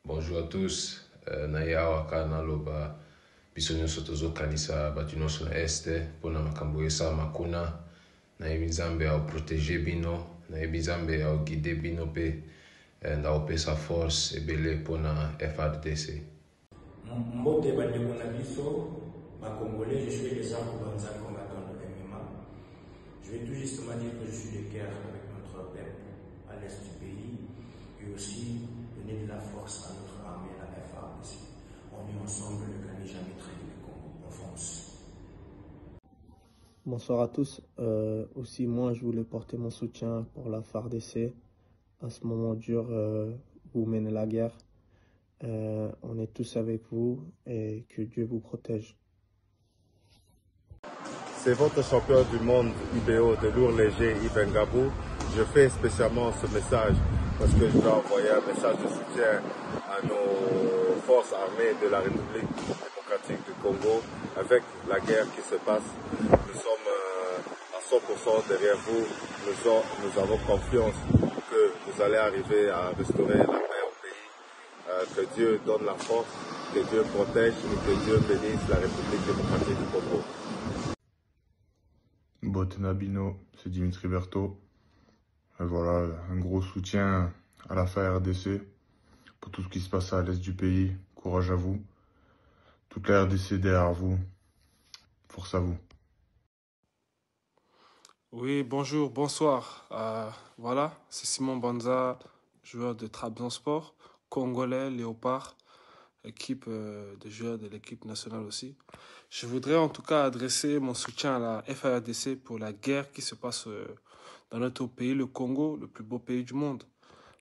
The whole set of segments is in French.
Bonjour à tous. Naya waka naloba biso nyonso tozokanisa bato nyonso na este mpona makambo esalama kuna. Nayebi Nzambe aoprotege bino, nayebi Nzambe aoguide bino mpe ndaopesa force ebele mpona FRDC. Mbote bandeko na biso, Congolais, je suis déjà Koubanza, combattant de MMA. Je vais tout justement dire que je suis de cœur avec notre peuple à l'est du pays et aussi donner de la force à notre armée, la FARDC. On est ensemble, le gagner jamais trahi le Congo. On fonce. Bonsoir à tous. Aussi, moi, je voulais porter mon soutien pour la FARDC à ce moment dur où vous menez la guerre. On est tous avec vous et que Dieu vous protège. C'est votre champion du monde IBO de lourd léger, Yves Ngabou. Je fais spécialement ce message parce que je dois envoyer un message de soutien à nos forces armées de la République démocratique du Congo avec la guerre qui se passe. Nous sommes à 100% derrière vous. Nous avons confiance que vous allez arriver à restaurer la paix au pays. Que Dieu donne la force, que Dieu protège et que Dieu bénisse la République démocratique du Congo. Botenabino, c'est Dimitri Berthaud. Et voilà, un gros soutien à la FARDC pour tout ce qui se passe à l'est du pays. Courage à vous. Toute la RDC derrière vous. Force à vous. Oui, bonjour, bonsoir. Voilà, c'est Simon Banza, joueur de Trabzonspor, congolais, Léopard, équipe de joueurs de l'équipe nationale aussi. Je voudrais en tout cas adresser mon soutien à la FARDC pour la guerre qui se passe dans notre pays, le Congo, le plus beau pays du monde.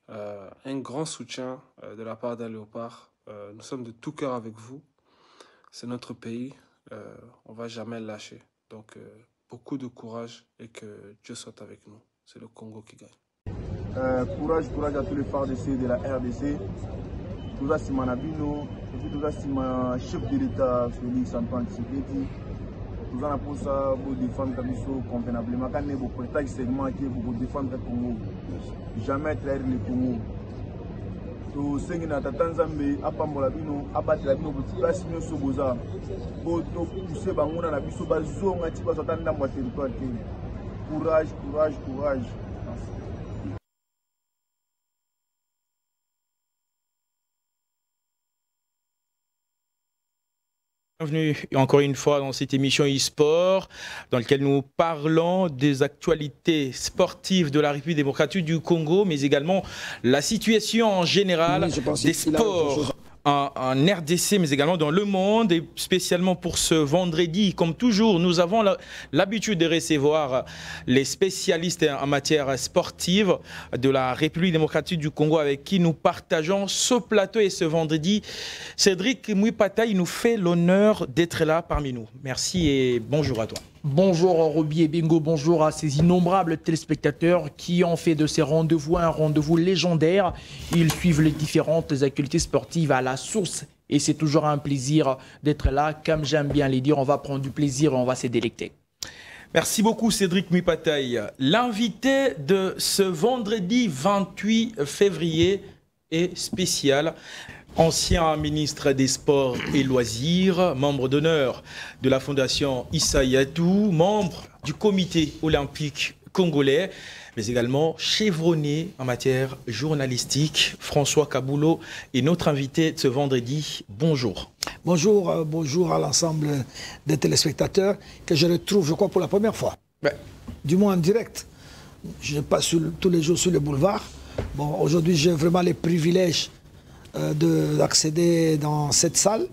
Un grand soutien de la part d'un Léopard. Nous sommes de tout cœur avec vous. C'est notre pays. On ne va jamais le lâcher. Donc, beaucoup de courage et que Dieu soit avec nous. C'est le Congo qui gagne. Courage à tous les FARDC de la RDC. Tout ça, c'est Manabino. Et puis tout ça, c'est ma chef de l'État, Félix Antoine Tshisekedi. Tout ça, pour ça, pour défendre Kabiso convenablement. Quand vous prêtez segment qui vous défendre le Congo. Jamais trahir le Congo. To sengina tatanzambe apambola bino abatela bino place nyonso boza bo to pousser bangona na biso bazonga ti bazota ndambo territoire te. Courage. Bienvenue encore une fois dans cette émission e-sport dans laquelle nous parlons des actualités sportives de la République démocratique du Congo, mais également la situation en général des sports en RDC, mais également dans le monde, et spécialement pour ce vendredi. Comme toujours, nous avons l'habitude de recevoir les spécialistes en matière sportive de la République démocratique du Congo avec qui nous partageons ce plateau et ce vendredi. Cédric Mouipataï nous fait l'honneur d'être là parmi nous. Merci et bonjour à toi. Bonjour Roby et Bingo, bonjour à ces innombrables téléspectateurs qui ont fait de ces rendez-vous un rendez-vous légendaire. Ils suivent les différentes actualités sportives à la source et c'est toujours un plaisir d'être là. Comme j'aime bien les dire, on va prendre du plaisir et on va se délecter. Merci beaucoup Cédric Mouipataï. L'invité de ce vendredi 28 février est spécial. Ancien ministre des Sports et Loisirs, membre d'honneur de la Fondation Issa Yatou, membre du Comité olympique congolais, mais également chevronné en matière journalistique. François Kaboulot est notre invité de ce vendredi. Bonjour. Bonjour à l'ensemble des téléspectateurs que je retrouve, je crois, pour la première fois. Ouais. Du moins en direct. Je passe tous les jours sur le boulevard. Bon, aujourd'hui, j'ai vraiment les privilèges d'accéder dans cette salle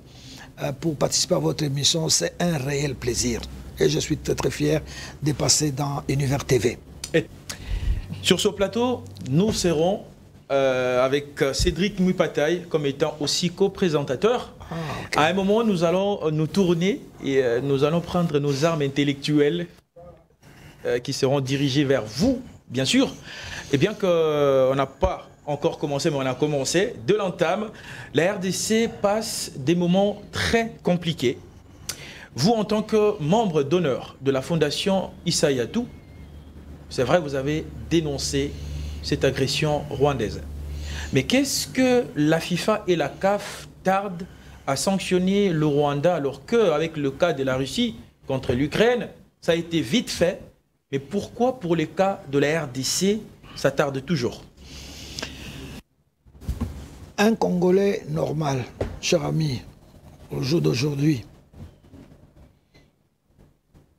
pour participer à votre émission. C'est un réel plaisir et je suis très fier de passer dans Univers TV. Et sur ce plateau, nous serons avec Cédric Mouipataï comme étant aussi co-présentateur. Okay. À un moment, nous allons nous tourner et nous allons prendre nos armes intellectuelles qui seront dirigées vers vous, bien sûr. Et bien qu'on n'a pas encore commencé, mais on a commencé de l'entame. La RDC passe des moments très compliqués. Vous, en tant que membre d'honneur de la Fondation Issa Yatou, c'est vrai, vous avez dénoncé cette agression rwandaise. Mais qu'est-ce que la FIFA et la CAF tardent à sanctionner le Rwanda alors qu'avec le cas de la Russie contre l'Ukraine, ça a été vite fait. Mais pourquoi pour les cas de la RDC, ça tarde toujours? Un Congolais normal, cher ami, au jour d'aujourd'hui,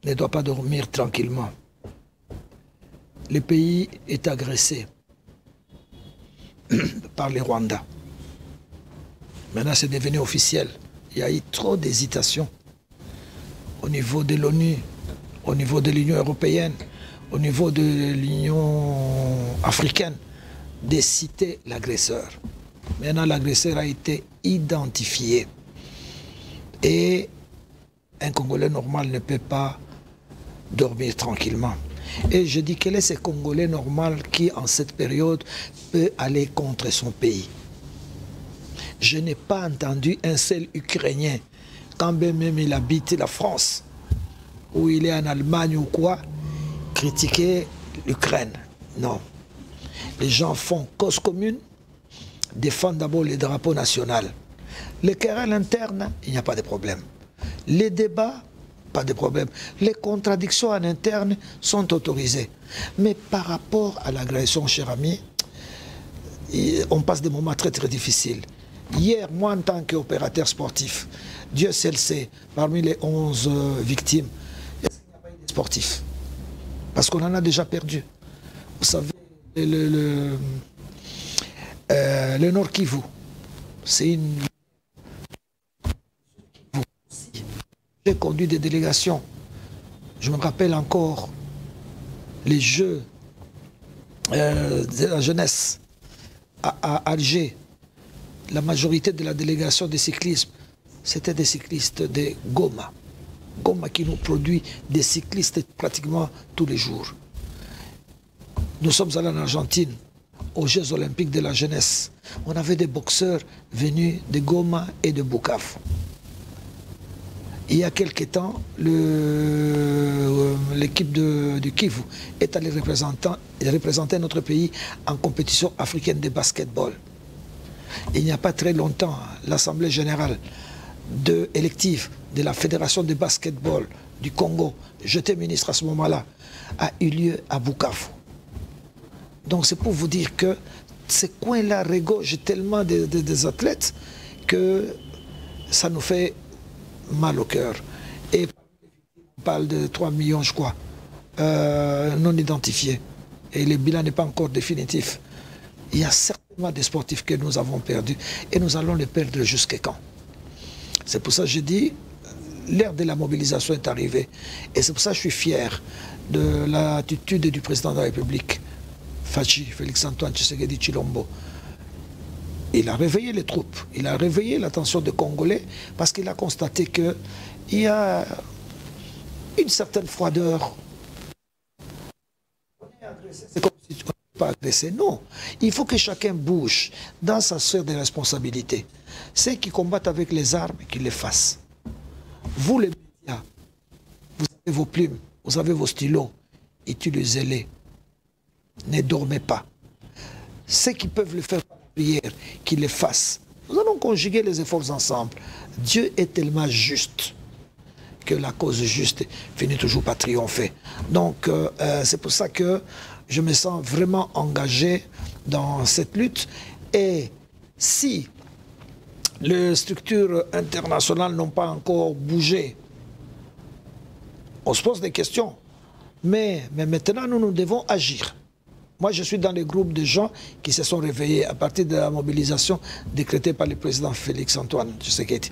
ne doit pas dormir tranquillement. Le pays est agressé par les Rwandais. Maintenant, c'est devenu officiel. Il y a eu trop d'hésitation au niveau de l'ONU, au niveau de l'Union européenne, au niveau de l'Union africaine, de citer l'agresseur. Maintenant, l'agresseur a été identifié. Et un Congolais normal ne peut pas dormir tranquillement. Et je dis, quel est ce Congolais normal qui, en cette période, peut aller contre son pays? Je n'ai pas entendu un seul Ukrainien, quand même il habite la France, ou il est en Allemagne ou quoi, critiquer l'Ukraine. Non. Les gens font cause commune, défendent d'abord les drapeaux nationaux. Les querelles internes, il n'y a pas de problème. Les débats, pas de problème. Les contradictions en interne sont autorisées. Mais par rapport à l'agression, cher ami, on passe des moments très très difficiles. Hier, moi en tant qu'opérateur sportif, Dieu seul sait, parmi les 11 victimes, il n'y a pas eu de sportifs. Parce qu'on en a déjà perdu. Vous savez, le Nord Kivu, c'est une... J'ai conduit des délégations. Je me rappelle encore les Jeux de la jeunesse à Alger. La majorité de la délégation de cyclisme, c'était des cyclistes de Goma. Goma qui nous produit des cyclistes pratiquement tous les jours. Nous sommes allés en Argentine, aux Jeux olympiques de la jeunesse. On avait des boxeurs venus de Goma et de Bukavu. Il y a quelque temps, l'équipe de Kivu est allée représenter notre pays en compétition africaine de basketball. Il n'y a pas très longtemps, l'Assemblée générale élective de la Fédération de basketball du Congo, j'étais ministre à ce moment-là, a eu lieu à Bukavu. Donc c'est pour vous dire que ces coins-là regorgent tellement des athlètes que ça nous fait mal au cœur. Et on parle de 3 millions, je crois, non identifiés. Et le bilan n'est pas encore définitif. Il y a certainement des sportifs que nous avons perdus et nous allons les perdre jusqu'à quand? C'est pour ça que je dis, l'ère de la mobilisation est arrivée. Et c'est pour ça que je suis fier de l'attitude du président de la République, Félix-Antoine Tshisekedi Tshilombo. Il a réveillé les troupes, il a réveillé l'attention des Congolais parce qu'il a constaté qu'il y a une certaine froideur. C'est comme si tu n'es pas agressé. Non, il faut que chacun bouge dans sa sphère de responsabilité. Ceux qui combattent avec les armes, qu'ils les fassent. Vous les médias, vous avez vos plumes, vous avez vos stylos, utilisez-les. Ne dormez pas. Ceux qui peuvent le faire par prière, qu'ils le fassent. Nous allons conjuguer les efforts ensemble. Dieu est tellement juste que la cause juste finit toujours par triompher. Donc, c'est pour ça que je me sens vraiment engagé dans cette lutte. Et si les structures internationales n'ont pas encore bougé, on se pose des questions. Mais maintenant, nous devons agir. Moi, je suis dans les groupes de gens qui se sont réveillés à partir de la mobilisation décrétée par le président Félix-Antoine Tshisekedi.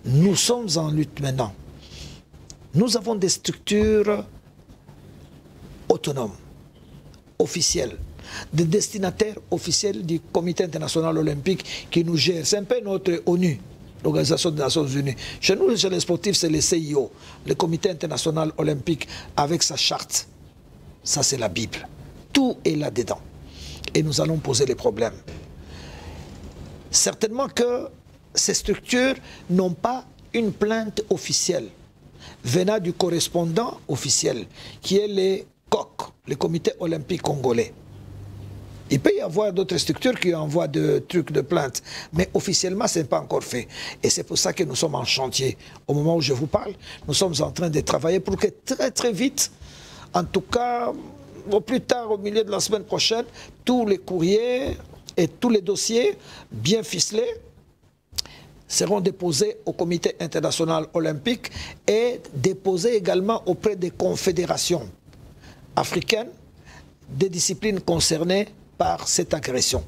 Nous sommes en lutte maintenant. Nous avons des structures autonomes, officielles, des destinataires officiels du Comité international olympique qui nous gère. C'est un peu notre ONU, l'Organisation des Nations Unies. Chez nous, chez les sportifs, c'est le CIO, le Comité international olympique, avec sa charte. Ça, c'est la Bible. Tout est là-dedans. Et nous allons poser les problèmes. Certainement que ces structures n'ont pas une plainte officielle venant du correspondant officiel, qui est le COC, le Comité olympique congolais. Il peut y avoir d'autres structures qui envoient des trucs de plainte, mais officiellement, ce n'est pas encore fait. Et c'est pour ça que nous sommes en chantier. Au moment où je vous parle, nous sommes en train de travailler pour que très très vite, en tout cas, au plus tard, au milieu de la semaine prochaine, tous les courriers et tous les dossiers bien ficelés seront déposés au Comité international olympique et déposés également auprès des confédérations africaines des disciplines concernées par cette agression.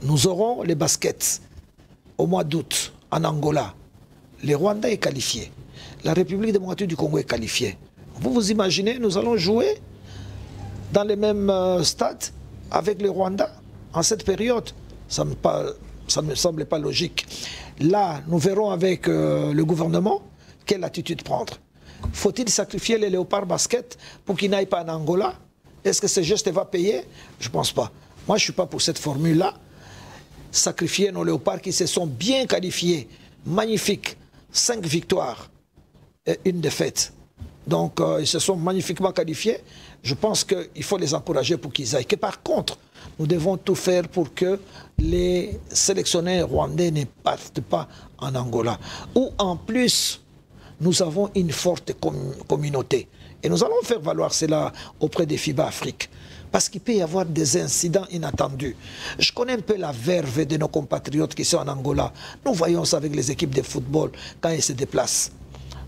Nous aurons les baskets au mois d'août en Angola. Le Rwanda est qualifié. La République démocratique du Congo est qualifiée. Vous vous imaginez, nous allons jouer dans les mêmes stades avec le Rwanda en cette période. Ça ne me semble pas logique. Là, nous verrons avec le gouvernement quelle attitude prendre. Faut-il sacrifier les léopards basket pour qu'ils n'aillent pas en Angola? Est-ce que ce geste va payer? Je ne pense pas. Moi, je ne suis pas pour cette formule-là. Sacrifier nos léopards qui se sont bien qualifiés. Magnifique. 5 victoires et 1 défaite. Donc, ils se sont magnifiquement qualifiés. Je pense qu'il faut les encourager pour qu'ils aillent. Que par contre, nous devons tout faire pour que les sélectionneurs rwandais ne partent pas en Angola. Ou en plus, nous avons une forte communauté. Et nous allons faire valoir cela auprès des FIBA Afrique. Parce qu'il peut y avoir des incidents inattendus. Je connais un peu la verve de nos compatriotes qui sont en Angola. Nous voyons ça avec les équipes de football quand ils se déplacent.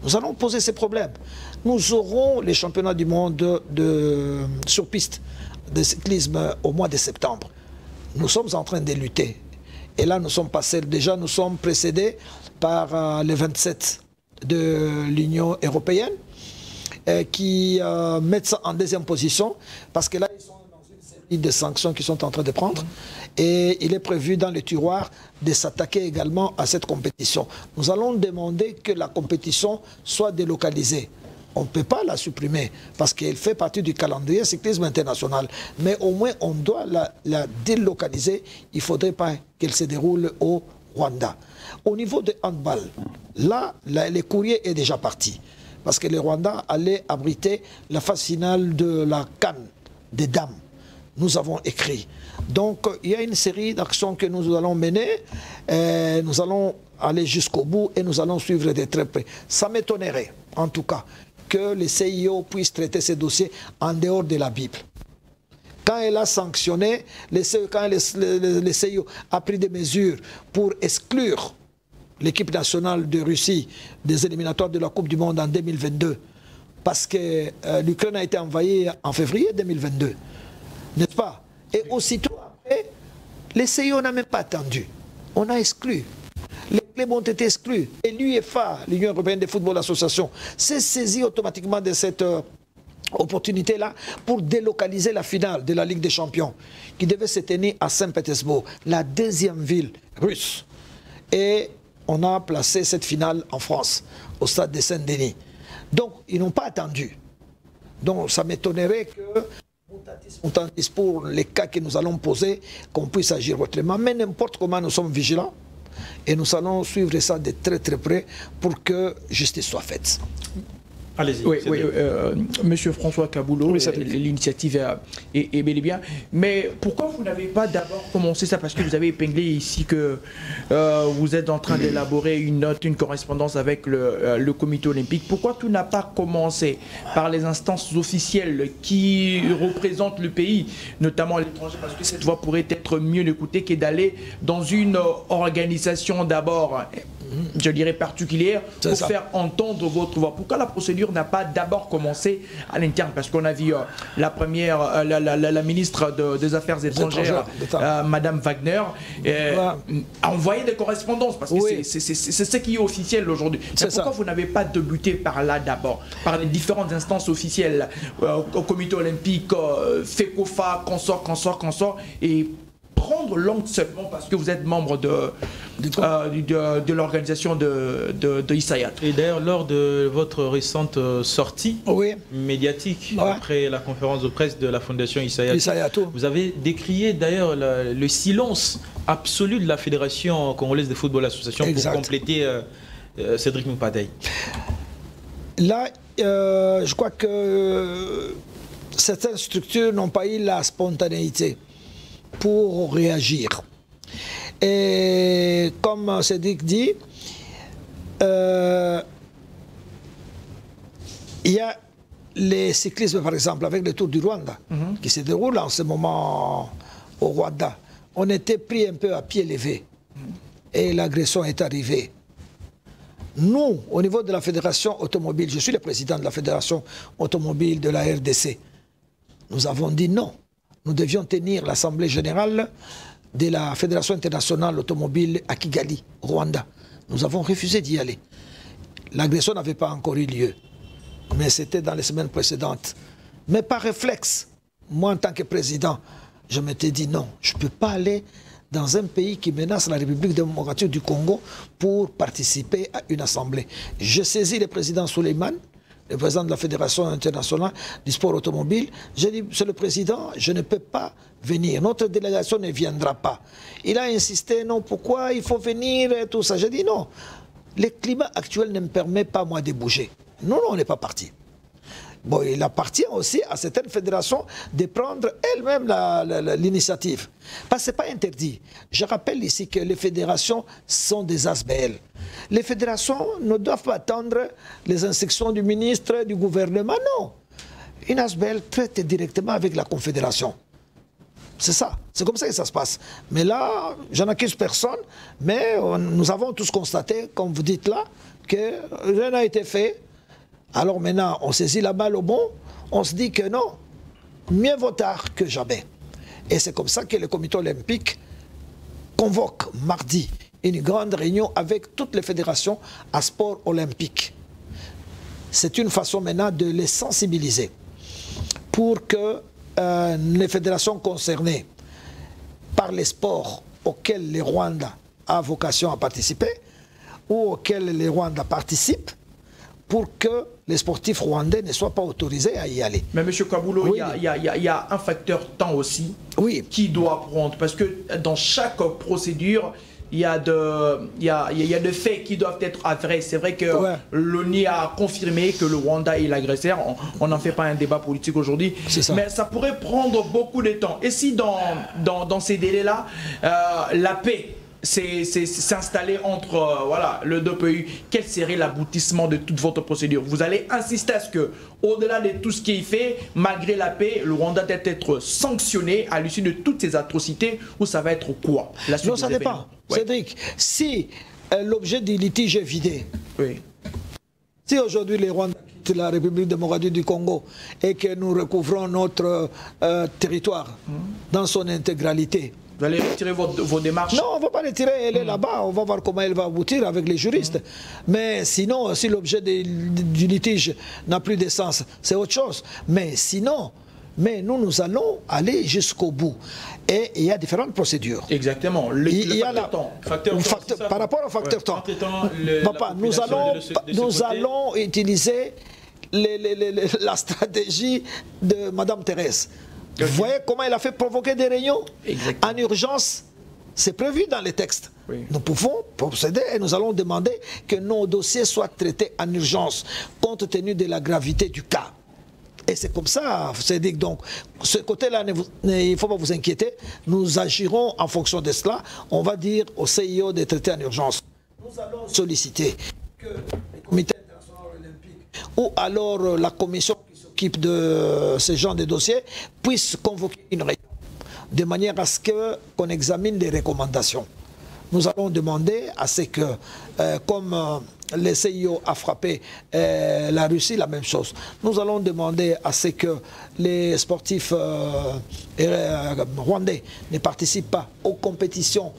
Nous allons poser ces problèmes. Nous aurons les championnats du monde sur piste de cyclisme au mois de septembre. Nous sommes en train de lutter. Et là, nous sommes passés, déjà nous sommes précédés par les 27 de l'Union européenne qui mettent ça en deuxième position parce que là, ils sont dans une série de sanctions qu'ils sont en train de prendre. Et il est prévu dans le tiroir de s'attaquer également à cette compétition. Nous allons demander que la compétition soit délocalisée. On ne peut pas la supprimer parce qu'elle fait partie du calendrier cyclisme international. Mais au moins, on doit la délocaliser. Il ne faudrait pas qu'elle se déroule au Rwanda. Au niveau de handball, là, le courrier est déjà parti. Parce que le Rwanda allait abriter la phase finale de la CAN des dames. Nous avons écrit. Donc, il y a une série d'actions que nous allons mener. Nous allons aller jusqu'au bout et nous allons suivre de très près. Ça m'étonnerait, en tout cas, que les CIO puissent traiter ces dossiers en dehors de la Bible. Quand elle a sanctionné, quand le CIO a pris des mesures pour exclure l'équipe nationale de Russie des éliminatoires de la Coupe du Monde en 2022, parce que l'Ukraine a été envahie en février 2022, n'est-ce pas? Et aussitôt après, les CIO n'a même pas attendu. On a exclu. Les clubs ont été exclus. Et l'UEFA, l'Union Européenne de Football Association, s'est saisie automatiquement de cette opportunité-là pour délocaliser la finale de la Ligue des Champions, qui devait se tenir à Saint-Pétersbourg, la deuxième ville russe. Et on a placé cette finale en France, au stade de Saint-Denis. Donc, ils n'ont pas attendu. Donc, ça m'étonnerait que, pour les cas que nous allons poser, qu'on puisse agir autrement. Mais n'importe comment, nous sommes vigilants et nous allons suivre ça de très très près pour que justice soit faite. Allez-y. Oui, Monsieur François Kaboulot, oui, l'initiative est bel et bien. Mais pourquoi vous n'avez pas d'abord commencé ça? Parce que vous avez épinglé ici que vous êtes en train d'élaborer une note, une correspondance avec le comité olympique. Pourquoi tout n'a pas commencé par les instances officielles qui représentent le pays, notamment à l'étranger? Parce que cette voix pourrait être mieux écoutée que d'aller dans une organisation d'abord, je dirais, particulière pour faire entendre votre voix. Pourquoi la procédure n'a pas d'abord commencé à l'interne? Parce qu'on a vu la première, la ministre des Affaires étrangères, Madame Wagner, envoyer des correspondances, parce que c'est ce qui est officiel aujourd'hui. Pourquoi vous n'avez pas débuté par là d'abord, par les différentes instances officielles, au comité olympique, FECOFA, consort, et prendre langue seulement parce que vous êtes membre de l'organisation de ISAIAT. Et d'ailleurs, lors de votre récente sortie médiatique, après la conférence de presse de la fondation ISAIAT, vous avez décrié d'ailleurs le silence absolu de la Fédération congolaise de football association pour compléter Cédric Moupadei. Là, je crois que certaines structures n'ont pas eu la spontanéité pour réagir. Et comme Cédric dit, il y a les cyclismes, par exemple, avec le Tour du Rwanda, qui se déroule en ce moment au Rwanda. On était pris un peu à pied levé et l'agression est arrivée. Nous, au niveau de la Fédération automobile, je suis le président de la Fédération automobile de la RDC, nous avons dit non. Nous devions tenir l'Assemblée générale de la Fédération internationale automobile à Kigali, Rwanda. Nous avons refusé d'y aller. L'agression n'avait pas encore eu lieu, mais c'était dans les semaines précédentes. Mais par réflexe, moi en tant que président, je m'étais dit non, je ne peux pas aller dans un pays qui menace la République démocratique du Congo pour participer à une assemblée. Je saisis le président Suleiman, le président de la Fédération internationale du sport automobile. J'ai dit, monsieur le président, je ne peux pas venir. Notre délégation ne viendra pas. Il a insisté, non, pourquoi il faut venir et tout ça. J'ai dit non, le climat actuel ne me permet pas moi de bouger. Non, on n'est pas parti. Bon, il appartient aussi à certaines fédérations de prendre elles-mêmes l'initiative. Parce que ce n'est pas interdit. Je rappelle ici que les fédérations sont des ASBL. Les fédérations ne doivent pas attendre les instructions du ministre, du gouvernement, non. Une ASBL traite directement avec la confédération. C'est ça, c'est comme ça que ça se passe. Mais là, je n'accuse personne, mais nous avons tous constaté, comme vous dites là, que rien n'a été fait. Alors maintenant, on saisit la balle au bon, on se dit que non, mieux vaut tard que jamais. Et c'est comme ça que le comité olympique convoque mardi une grande réunion avec toutes les fédérations à sport olympique. C'est une façon maintenant de les sensibiliser pour que les fédérations concernées par les sports auxquels les Rwandais ont vocation à participer ou auxquels les Rwandais participent, pour que les sportifs rwandais ne soient pas autorisés à y aller. Mais M. Kaboulou, oui, il y a un facteur temps aussi qui doit prendre, parce que dans chaque procédure, il y a des faits qui doivent être avérés. C'est vrai que l'ONU a confirmé que le Rwanda est l'agresseur. On n'en fait pas un débat politique aujourd'hui. Mais ça pourrait prendre beaucoup de temps. Et si dans ces délais-là, la paix s'installer entre le deux pays, quel serait l'aboutissement de toute votre procédure? Vous allez insister à ce que, au-delà de tout ce qui est fait, malgré la paix, le Rwanda doit être sanctionné à l'issue de toutes ces atrocités, ou ça va être quoi? Non, ça dépend. Cédric, si l'objet du litige est vidé, si aujourd'hui les Rwandais quittent la République démocratique du Congo et que nous recouvrons notre territoire dans son intégralité, vous allez retirer vos démarches? Non, on ne va pas retirer, elle est là-bas, on va voir comment elle va aboutir avec les juristes. Mais sinon, si l'objet du litige n'a plus de sens, c'est autre chose. Mais sinon, nous allons aller jusqu'au bout. Et il y a différentes procédures. Exactement. Par rapport au facteur temps, nous allons utiliser la stratégie de Mme Thérèse. Vous voyez comment elle a fait provoquer des réunions en urgence. C'est prévu dans les textes. Nous pouvons procéder et nous allons demander que nos dossiers soient traités en urgence, compte tenu de la gravité du cas. Et c'est comme ça, c'est-à-dire donc, ce côté-là, il ne faut pas vous inquiéter, nous agirons en fonction de cela. On va dire au CIO de traiter en urgence. Nous allons solliciter que le Comité international olympique ou alors la commission qui de ce genre de dossiers puisse convoquer une réunion de manière à ce qu'on examine les recommandations. Nous allons demander à ce que, comme le CIO a frappé la Russie, la même chose. Nous allons demander à ce que les sportifs rwandais ne participent pas aux compétitions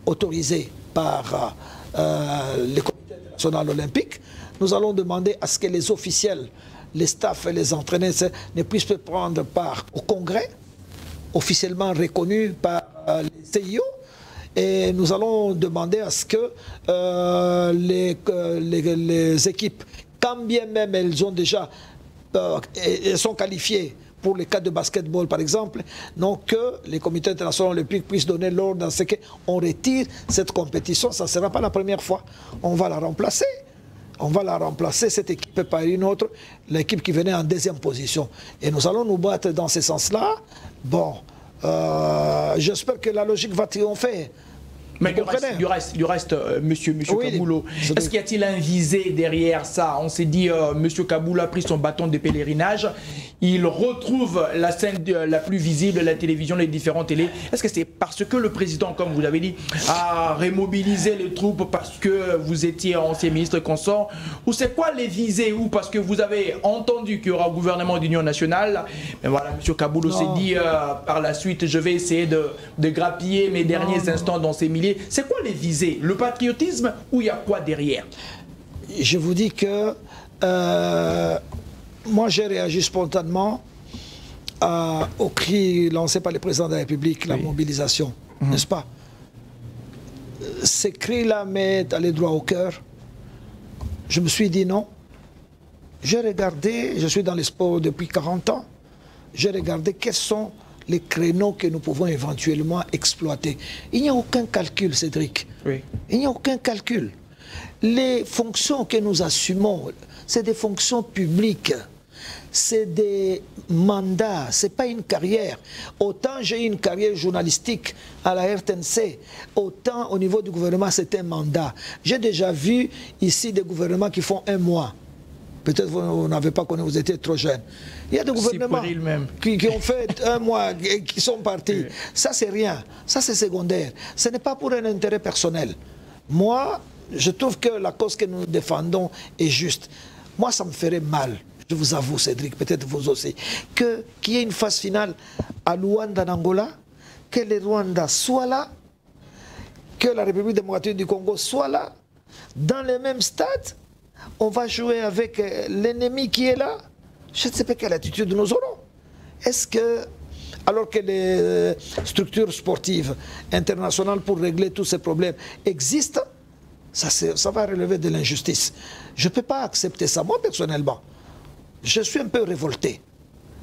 autorisées par le Comité international olympique. Nous allons demander à ce que les officiels, les staffs et les entraîneurs ne puissent pas prendre part au congrès officiellement reconnu par les CIO. Et nous allons demander à ce que les équipes, quand bien même elles ont déjà elles sont qualifiées pour les cas de basketball par exemple, non, que les comités internationaux olympiques puissent donner l'ordre dans ce qu'on retire cette compétition. Ça ne sera pas la première fois. On va la remplacer. On va la remplacer, cette équipe par une autre, l'équipe qui venait en deuxième position. Et nous allons nous battre dans ce sens-là. Bon, J'espère que la logique va triompher. Mais du reste, monsieur oui, Kaboulou, est-ce qu'il y a-t-il un visé derrière ça? On s'est dit, monsieur Kaboulou a pris son bâton de pèlerinage, il retrouve la scène la plus visible, la télévision, les différentes télés. Est-ce que c'est parce que le président, comme vous l'avez dit, a remobilisé les troupes parce que vous étiez ancien ministre consort? Ou c'est quoi les visées? Ou parce que vous avez entendu qu'il y aura un gouvernement d'union nationale? Mais voilà, monsieur Kaboulou s'est dit, par la suite, je vais essayer de grappiller mes derniers instants dans ces milliers. C'est quoi les visées? Le patriotisme ou il y a quoi derrière? Je vous dis que moi j'ai réagi spontanément au cri lancé par le président de la République, la mobilisation, n'est-ce pas? Ces cris-là m'est allé droit au cœur. Je me suis dit non. J'ai regardé, je suis dans les sports depuis 40 ans, j'ai regardé quels sont les créneaux que nous pouvons éventuellement exploiter. Il n'y a aucun calcul, Cédric. Oui. Il n'y a aucun calcul. Les fonctions que nous assumons, c'est des fonctions publiques. C'est des mandats, ce n'est pas une carrière. Autant j'ai eu une carrière journalistique à la RTNC, autant au niveau du gouvernement, c'est un mandat. J'ai déjà vu ici des gouvernements qui font 1 mois. Peut-être vous n'avez pas connu, vous étiez trop jeune. Il y a des gouvernements qui ont fait 1 mois et qui sont partis. Oui. Ça, c'est rien. Ça, c'est secondaire. Ce n'est pas pour un intérêt personnel. Moi, je trouve que la cause que nous défendons est juste. Moi, ça me ferait mal, je vous avoue, Cédric, peut-être vous aussi, qu'il y ait une phase finale à Luanda, en Angola, que le Rwanda soit là, que la République démocratique du Congo soit là, dans le même stade. On va jouer avec l'ennemi qui est là. Je ne sais pas quelle attitude nous aurons. Est-ce que, alors que les structures sportives internationales pour régler tous ces problèmes existent, ça va relever de l'injustice. Je ne peux pas accepter ça. Moi, personnellement, je suis un peu révolté.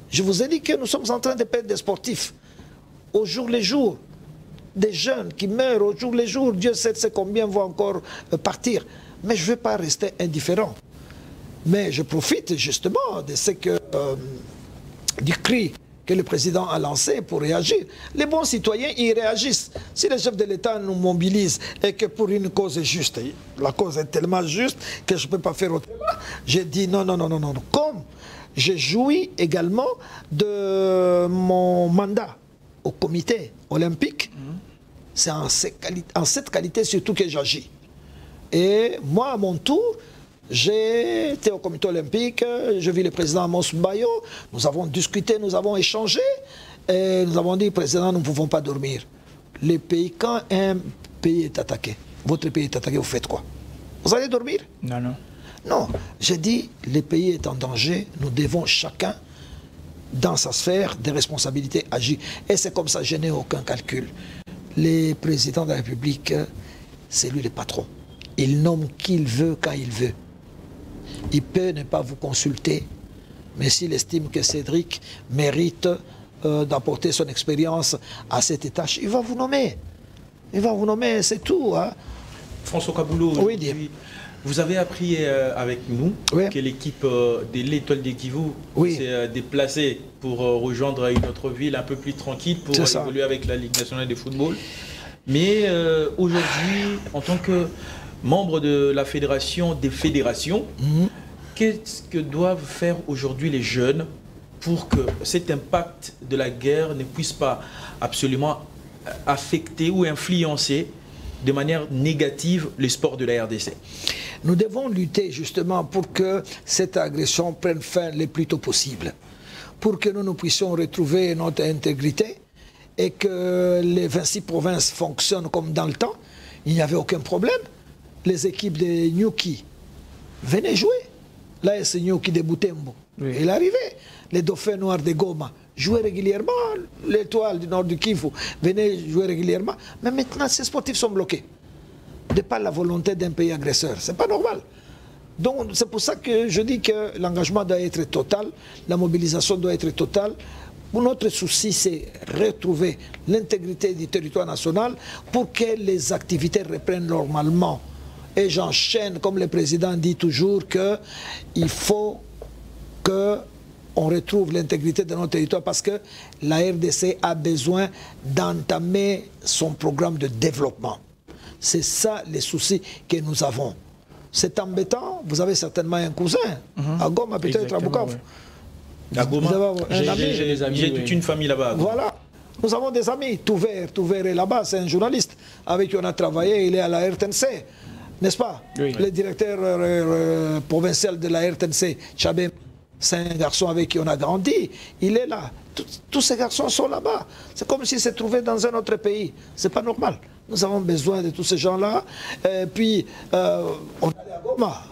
Je vous ai dit que nous sommes en train de perdre des sportifs. Au jour le jour, des jeunes qui meurent au jour le jour. Dieu sait combien vont encore partir. Mais je ne veux pas rester indifférent. Mais je profite justement de ce que, du cri que le président a lancé pour réagir. Les bons citoyens, ils réagissent. Si les chefs de l'État nous mobilisent et que pour une cause juste, la cause est tellement juste que je ne peux pas faire autrement, j'ai dit non, non, non, non, non. Comme j'ai joui également de mon mandat au comité olympique, c'est en cette qualité surtout que j'agis. Et moi, à mon tour, j'ai été au comité olympique, je vis le président Amos Mbayo, nous avons discuté, nous avons échangé, et nous avons dit, président, nous ne pouvons pas dormir. Les pays, quand un pays est attaqué, votre pays est attaqué, vous faites quoi? Vous allez dormir? Non, non. Non, j'ai dit, le pays est en danger, nous devons chacun, dans sa sphère de responsabilité, agir. Et c'est comme ça, je n'ai aucun calcul. Le président de la République, c'est lui le patron. Il nomme qui il veut, quand il veut. Il peut ne pas vous consulter, mais s'il estime que Cédric mérite d'apporter son expérience à cette tâche, il va vous nommer. Il va vous nommer, c'est tout. Hein. François Kaboulou, oui, vous avez appris avec nous que l'équipe de l'Étoile de Kivu s'est déplacée pour rejoindre une autre ville un peu plus tranquille pour évoluer avec la Ligue nationale de football. Mais aujourd'hui, en tant que membre de la fédération des fédérations, qu'est-ce que doivent faire aujourd'hui les jeunes pour que cet impact de la guerre ne puisse pas absolument affecter ou influencer de manière négative les sports de la RDC? Nous devons lutter justement pour que cette agression prenne fin le plus tôt possible, pour que nous puissions retrouver notre intégrité et que les 26 provinces fonctionnent comme dans le temps. Il n'y avait aucun problème. Les équipes de Nyuki venaient jouer. L'AS Nyuki de Butembo, il arrivait. Les Dauphins Noirs de Goma jouaient régulièrement. L'Étoile du Nord du Kivu venait jouer régulièrement. Mais maintenant, ces sportifs sont bloqués. De par la volonté d'un pays agresseur. Ce n'est pas normal. Donc, c'est pour ça que je dis que l'engagement doit être total, la mobilisation doit être totale. Notre souci, c'est retrouver l'intégrité du territoire national pour que les activités reprennent normalement. Et j'enchaîne, comme le président dit toujours, qu'il faut que on retrouve l'intégrité de notre territoire parce que la RDC a besoin d'entamer son programme de développement. C'est ça les soucis que nous avons. C'est embêtant, vous avez certainement un cousin, à Goma, peut-être à Bukavu. Ouais. À Goma, j'ai toute une famille là-bas. Voilà, nous avons des amis. Touvert est là-bas, c'est un journaliste avec qui on a travaillé, il est à la RTNC, n'est-ce pas? Oui. Le directeur provincial de la RTNC, Chabé, c'est un garçon avec qui on a grandi, il est là. Tous ces garçons sont là-bas. C'est comme s'ils se trouvaient dans un autre pays. C'est pas normal. Nous avons besoin de tous ces gens-là. Puis, on allait à Goma.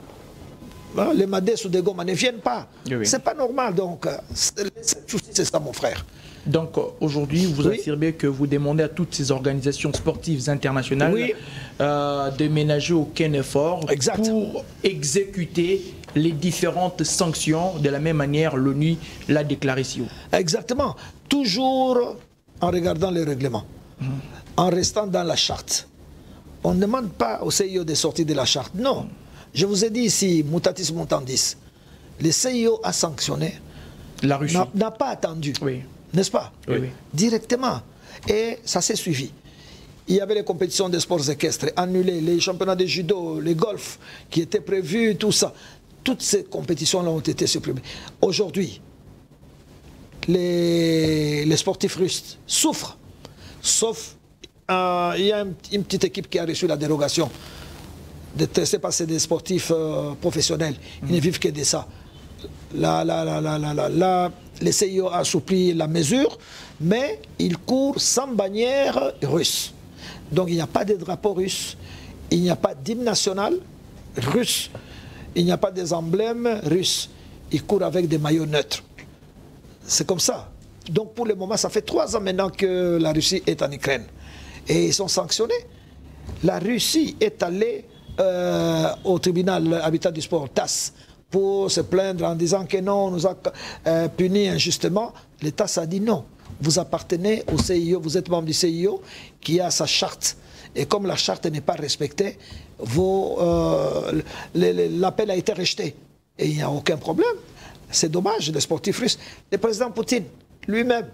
Les Madès ou des Goma ne viennent pas. Oui. C'est pas normal. Donc, c'est ça, mon frère. Donc, aujourd'hui, vous affirmez que vous demandez à toutes ces organisations sportives internationales de ménager aucun effort pour exécuter les différentes sanctions. De la même manière, l'ONU l'a déclaré si haut. Exactement. Toujours en regardant les règlements. En restant dans la charte. On ne demande pas au CIO de sortir de la charte. Non. Je vous ai dit ici, mutatis mutandis, le CIO a sanctionné. La Russie n'a pas attendu. N'est-ce pas? Directement. Et ça s'est suivi. Il y avait les compétitions de sports équestres annulées, les championnats de judo, les golfs qui étaient prévus, tout ça. Toutes ces compétitions-là ont été supprimées. Aujourd'hui, les sportifs russes souffrent. Sauf, il y a une petite équipe qui a reçu la dérogation. C'est pas des sportifs professionnels. Ils ne vivent que de ça. Le CIO a assoupli la mesure, mais il court sans bannière russe. Donc il n'y a pas de drapeau russe, il n'y a pas d'hymne national russe, il n'y a pas des emblèmes russes. Il court avec des maillots neutres. C'est comme ça. Donc pour le moment, ça fait 3 ans maintenant que la Russie est en Ukraine. Et ils sont sanctionnés. La Russie est allée au tribunal Habitat du Sport, TAS, pour se plaindre en disant que non, on nous a punis injustement. Le TAS a dit non. Vous appartenez au CIO, vous êtes membre du CIO qui a sa charte. Et comme la charte n'est pas respectée, l'appel a été rejeté. Et il n'y a aucun problème. C'est dommage, les sportifs russes. Le président Poutine, lui-même,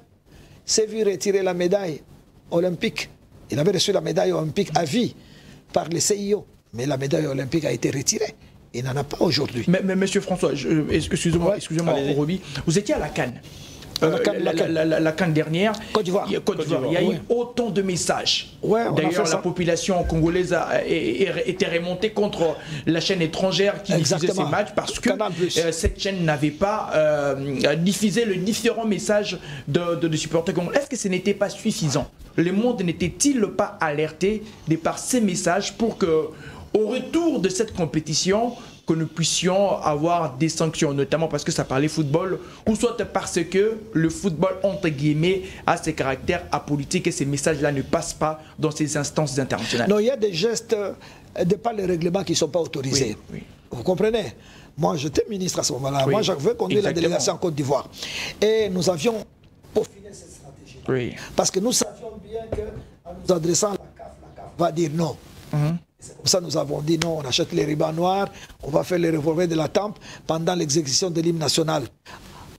s'est vu retirer la médaille olympique. Il avait reçu la médaille olympique à vie par le CIO. Mais la médaille olympique a été retirée. Il n'en a pas aujourd'hui. Mais monsieur François, excusez-moi, Roby, vous étiez à la CAN. La CAN dernière, Côte d'Ivoire. Il y a eu autant de messages. D'ailleurs, la population congolaise était remontée contre la chaîne étrangère qui diffusait ces matchs parce que cette chaîne n'avait pas diffusé les différents messages de supporters congolais. Est-ce que ce n'était pas suffisant? Le monde n'était-il pas alerté de par ces messages pour que, au retour de cette compétition, que nous puissions avoir des sanctions, notamment parce que ça parlait football, ou soit parce que le football, entre guillemets, a ses caractères apolitiques et ces messages-là ne passent pas dans ces instances internationales? Non, il y a des gestes de par les règlements qui ne sont pas autorisés. Vous comprenez? Moi, j'étais ministre à ce moment-là. Moi, j'avais conduit la délégation en Côte d'Ivoire. Et nous avions peaufiné cette stratégie. Parce que nous savions bien qu'en nous adressant à la CAF va dire non. C'est comme ça que nous avons dit non, on achète les rubans noirs, on va faire les revolvers de la tempe pendant l'exécution de l'hymne national.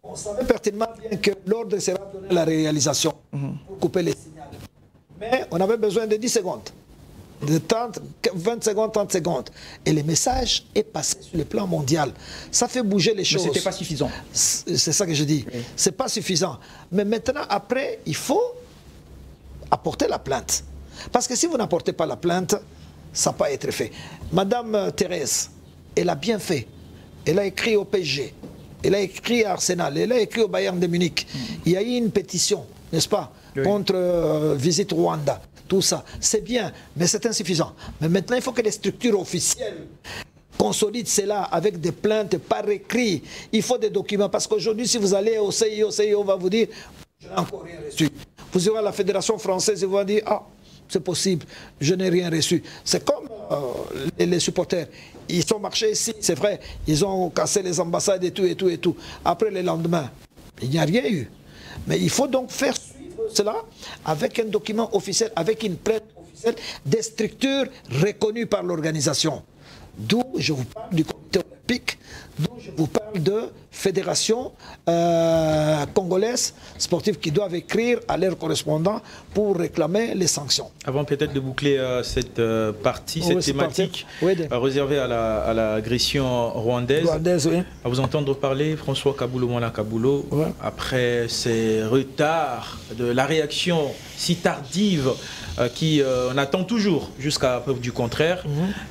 On savait pertinemment bien que l'ordre sera donné à la réalisation pour couper les signaux. Mais on avait besoin de 10 secondes, de 30, 20 secondes, 30 secondes. Et le message est passé sur le plan mondial. Ça fait bouger les choses. Mais ce n'était pas suffisant. C'est ça que je dis. C'est pas suffisant. Mais maintenant, après, il faut apporter la plainte. Parce que si vous n'apportez pas la plainte, ça ne va pas être fait. Madame Thérèse, elle a bien fait. Elle a écrit au PSG, elle a écrit à Arsenal, elle a écrit au Bayern de Munich. Il y a eu une pétition, n'est-ce pas, contre Visite Rwanda. Tout ça, c'est bien, mais c'est insuffisant. Mais maintenant, il faut que les structures officielles consolident cela avec des plaintes par écrit. Il faut des documents, parce qu'aujourd'hui, si vous allez au CIO va vous dire « je n'ai encore rien reçu ». Vous irez à la Fédération française et vous va dire « ah, c'est possible, je n'ai rien reçu ». C'est comme les supporters. Ils sont marchés ici, c'est vrai, ils ont cassé les ambassades et tout. Après, le lendemain, il n'y a rien eu. Mais il faut donc faire suivre cela avec un document officiel, avec une plainte officielle des structures reconnues par l'organisation. D'où je vous parle du comité olympique, d'où je vous parle de fédérations congolaises sportives qui doivent écrire à leurs correspondants pour réclamer les sanctions. Avant peut-être de boucler cette partie, cette thématique réservée à l'agression rwandaise, oui. À vous entendre parler, François Kabulo-Mwana Kabulo, après ces retards, de la réaction si tardive qui on attend toujours jusqu'à preuve du contraire,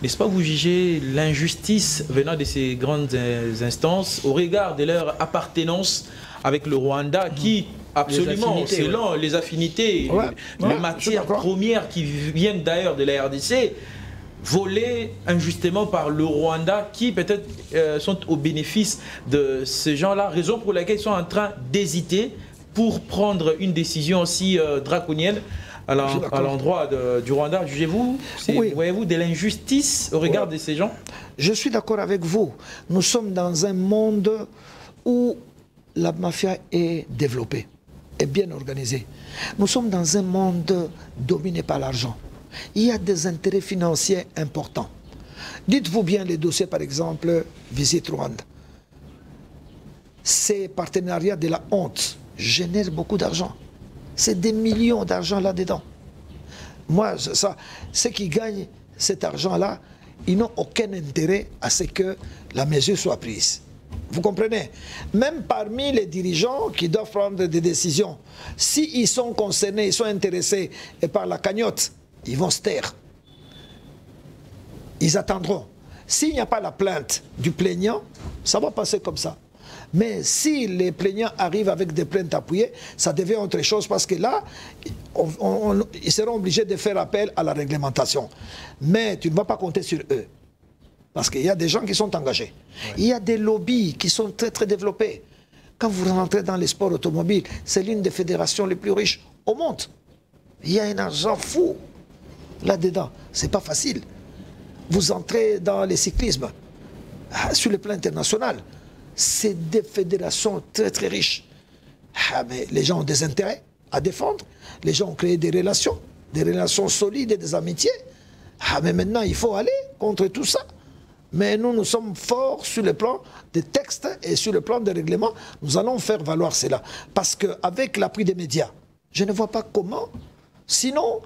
n'est-ce pas vous jugez l'injustice venant de ces grandes instances au regard de leur appartenance avec le Rwanda qui, absolument, selon les affinités, les matières premières qui viennent d'ailleurs de la RDC, volées injustement par le Rwanda qui peut-être sont au bénéfice de ces gens-là, raison pour laquelle ils sont en train d'hésiter pour prendre une décision aussi draconienne à l'endroit du Rwanda. Jugez-vous, voyez-vous de l'injustice au regard de ces gens? Je suis d'accord avec vous. Nous sommes dans un monde où la mafia est développée, est bien organisée. Nous sommes dans un monde dominé par l'argent. Il y a des intérêts financiers importants. Dites-vous bien les dossiers, par exemple, Visite Rwanda. Ces partenariats de la honte génèrent beaucoup d'argent. C'est des millions d'argent là-dedans. Moi, ceux qui gagnent cet argent-là, ils n'ont aucun intérêt à ce que la mesure soit prise. Vous comprenez? Même parmi les dirigeants qui doivent prendre des décisions, s'ils sont concernés, ils sont intéressés par la cagnotte, ils vont se taire. Ils attendront. S'il n'y a pas la plainte du plaignant, ça va passer comme ça. Mais si les plaignants arrivent avec des plaintes appuyées, ça devient autre chose parce que là, ils seront obligés de faire appel à la réglementation. Mais tu ne vas pas compter sur eux. Parce qu'il y a des gens qui sont engagés. Ouais. Il y a des lobbies qui sont très très développés. Quand vous rentrez dans les sports automobiles, c'est l'une des fédérations les plus riches au monde. Il y a un argent fou là-dedans. C'est pas facile. Vous entrez dans le cyclisme, sur le plan international, c'est des fédérations très très riches. Mais les gens ont des intérêts à défendre. Les gens ont créé des relations solides et des amitiés. Mais maintenant, il faut aller contre tout ça. Mais nous sommes forts sur le plan des textes et sur le plan des règlements. Nous allons faire valoir cela. Parce qu'avec l'appui des médias, je ne vois pas comment. Sinon,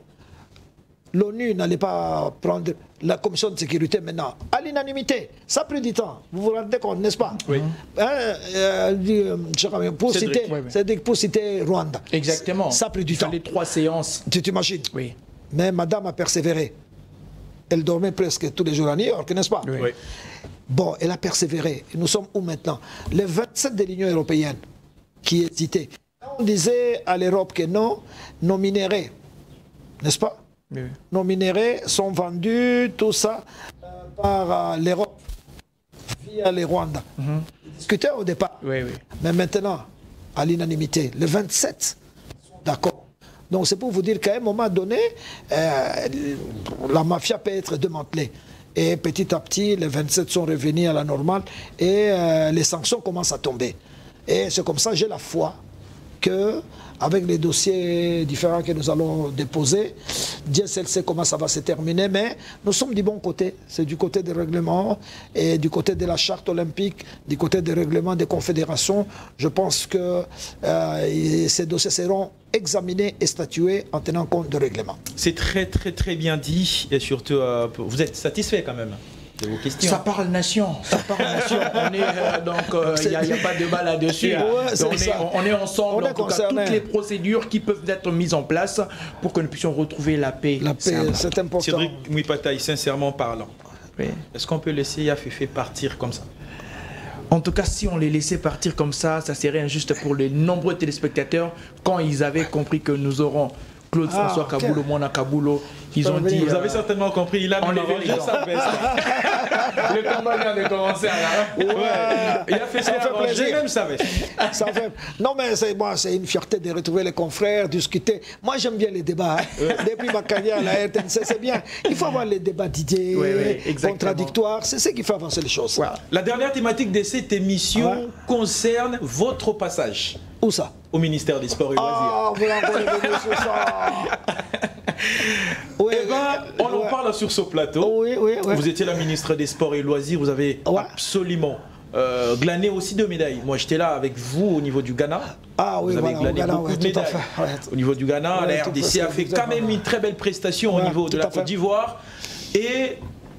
l'ONU n'allait pas prendre la commission de sécurité maintenant à l'unanimité. Ça a pris du temps. Vous vous rendez compte, n'est-ce pas? Oui. Pour citer Rwanda. Exactement. Ça a pris du temps. Les 3 séances. Tu t'imagines? Oui. Mais madame a persévéré. Elle dormait presque tous les jours à New York, n'est-ce pas? Oui. Bon, elle a persévéré. Et nous sommes où maintenant? Les 27 de l'Union européenne qui hésitaient. On disait à l'Europe que non, nos minéraux, n'est-ce pas? Oui. Nos minéraux sont vendus, tout ça, par l'Europe, via les Rwandais. Ils discutaient au départ. Oui, oui. Mais maintenant, à l'unanimité, les 27 sont d'accord. Donc c'est pour vous dire qu'à un moment donné, la mafia peut être démantelée. Et petit à petit, les 27 sont revenus à la normale et les sanctions commencent à tomber. Et c'est comme ça, j'ai la foi que avec les dossiers différents que nous allons déposer, Dieu seul sait comment ça va se terminer, mais nous sommes du bon côté. C'est du côté des règlements et du côté de la charte olympique, du côté des règlements des confédérations. Je pense que ces dossiers seront examinés et statués en tenant compte de règlements. C'est très très très bien dit et surtout, vous êtes satisfait quand même de vos questions. Ça parle nation, ça parle nation. On est donc il n'y a pas de débat là-dessus. On est ensemble. En tout cas, toutes les procédures qui peuvent être mises en place pour que nous puissions retrouver la paix. La paix, c'est important. Cédric Mouipataï, sincèrement parlant, oui. Est-ce qu'on peut laisser Yaféfé partir comme ça? En tout cas, si on les laissait partir comme ça serait injuste pour les nombreux téléspectateurs quand ils avaient compris que nous aurons Claude François Kabulo-Mwana Kabulo. Ils ont dit... Vous avez certainement compris, il a enlevé sa veste. Le combat vient de commencer là. Ouais. Il a fait ça avant, j'ai même sa veste. Non mais c'est une fierté de retrouver les confrères, discuter. Moi j'aime bien les débats. Depuis ma carrière à la RTNC, c'est bien. Il faut avoir les débats d'idées, contradictoires. C'est ce qui fait avancer les choses. Ouais. La dernière thématique de cette émission concerne votre passage. Où ça? Au ministère des Sports et Loisirs. Ah, vous l'avez revenu sur ça. Oui, eh ben, on en parle sur ce plateau. Oui. Vous étiez la ministre des Sports et Loisirs. Vous avez absolument glané aussi 2 médailles. Moi, j'étais là avec vous au niveau du Ghana. Ah oui, vous avez glané Ghana, beaucoup de médailles. Au niveau du Ghana, la RDC a fait quand même une très belle prestation au niveau de la Côte d'Ivoire. Et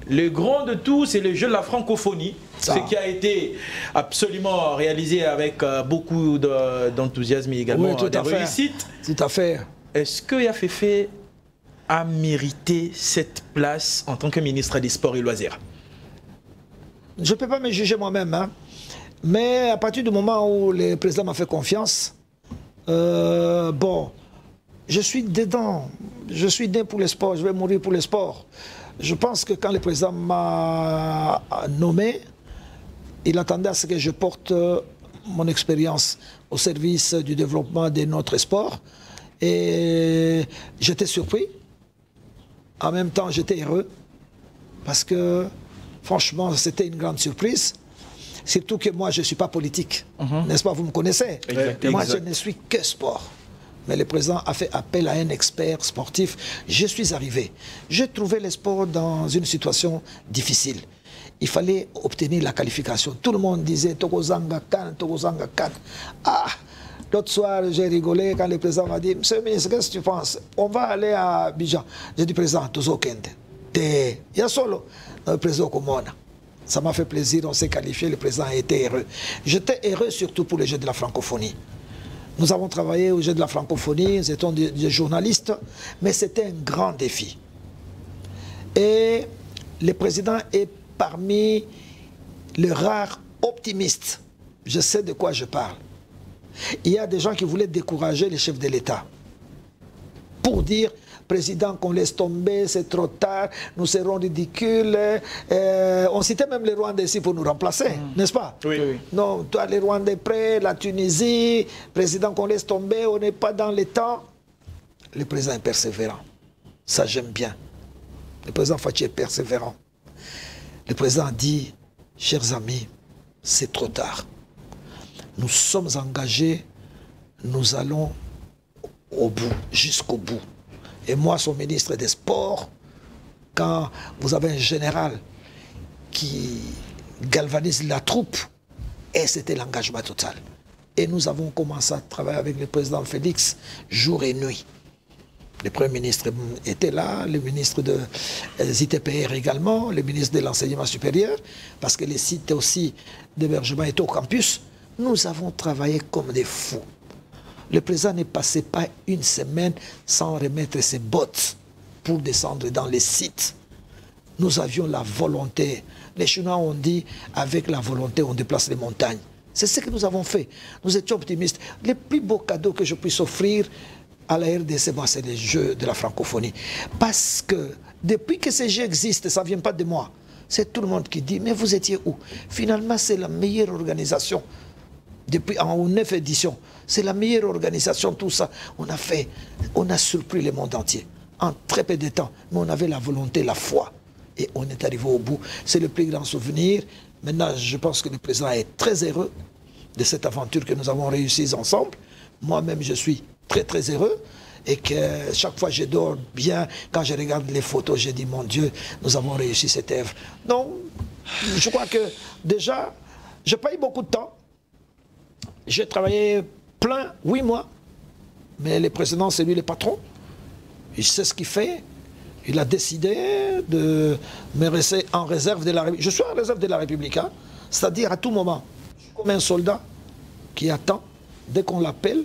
le grand de tout, c'est le jeu de la francophonie, ce qui a été absolument réalisé avec beaucoup d'enthousiasme et également de réussite. Tout à fait. Est-ce que Yaféfé a mérité cette place en tant que ministre des Sports et Loisirs? Je ne peux pas me juger moi-même, hein. Mais à partir du moment où le président m'a fait confiance, bon, je suis dedans, je suis né pour le sport, je vais mourir pour le sport. Je pense que quand le président m'a nommé, il attendait à ce que je porte mon expérience au service du développement de notre sport. Et j'étais surpris. En même temps, j'étais heureux. Parce que, franchement, c'était une grande surprise. Surtout que moi, je ne suis pas politique. N'est-ce pas? Vous me connaissez. Moi, je ne suis que sport. Mais le président a fait appel à un expert sportif. Je suis arrivé. J'ai trouvé le sport dans une situation difficile. Il fallait obtenir la qualification. Tout le monde disait Tokozanga Kan, Tokozanga Kan. Ah, l'autre soir, j'ai rigolé quand le président m'a dit, Monsieur le ministre, qu'est-ce que tu penses? On va aller à Abidjan. J'ai dit, président, Tozo Kende. Il y a solo. Le président Komona. Ça m'a fait plaisir, on s'est qualifié, le président a été heureux. J'étais heureux surtout pour les Jeux de la francophonie. Nous avons travaillé aux Jeux de la francophonie, nous étions des journalistes, mais c'était un grand défi. Et le président est parmi les rares optimistes. Je sais de quoi je parle. Il y a des gens qui voulaient décourager les chefs de l'État pour dire, président, qu'on laisse tomber, c'est trop tard, nous serons ridicules. On citait même les Rwandais ici pour nous remplacer, n'est-ce pas? Oui. Non, toi, les Rwandais prêts, la Tunisie, président, qu'on laisse tomber, on n'est pas dans les temps. Le président est persévérant. Ça, j'aime bien. Le président Fachi est persévérant. Le président dit, chers amis, c'est trop tard. Nous sommes engagés, nous allons au bout, jusqu'au bout. Et moi, son ministre des Sports, quand vous avez un général qui galvanise la troupe, et c'était l'engagement total. Et nous avons commencé à travailler avec le président Félix jour et nuit. Le Premier ministre était là, le ministre des ITPR également, le ministre de l'Enseignement supérieur, parce que les sites aussi d'hébergement étaient au campus. Nous avons travaillé comme des fous. Le président ne passait pas une semaine sans remettre ses bottes pour descendre dans les sites. Nous avions la volonté. Les Chinois ont dit, avec la volonté, on déplace les montagnes. C'est ce que nous avons fait. Nous étions optimistes. Le plus beau cadeau que je puisse offrir à la RDC, c'est les Jeux de la francophonie. Parce que depuis que ces Jeux existent, ça ne vient pas de moi. C'est tout le monde qui dit, mais vous étiez où? Finalement, c'est la meilleure organisation. Depuis en 9 éditions, c'est la meilleure organisation, tout ça. On a surpris le monde entier. En très peu de temps, mais on avait la volonté, la foi. Et on est arrivé au bout. C'est le plus grand souvenir. Maintenant, je pense que le président est très heureux de cette aventure que nous avons réussi ensemble. Moi-même, je suis très, très heureux. Et que chaque fois, je dors bien. Quand je regarde les photos, je dis, mon Dieu, nous avons réussi cette œuvre. Donc, je crois que déjà, je n'ai pas eu beaucoup de temps. J'ai travaillé plein, 8 mois. Mais le président, c'est lui le patron. Il sait ce qu'il fait. Il a décidé de me rester en réserve de la République. Je suis en réserve de la République, hein? C'est-à-dire à tout moment. Je suis comme un soldat qui attend, dès qu'on l'appelle,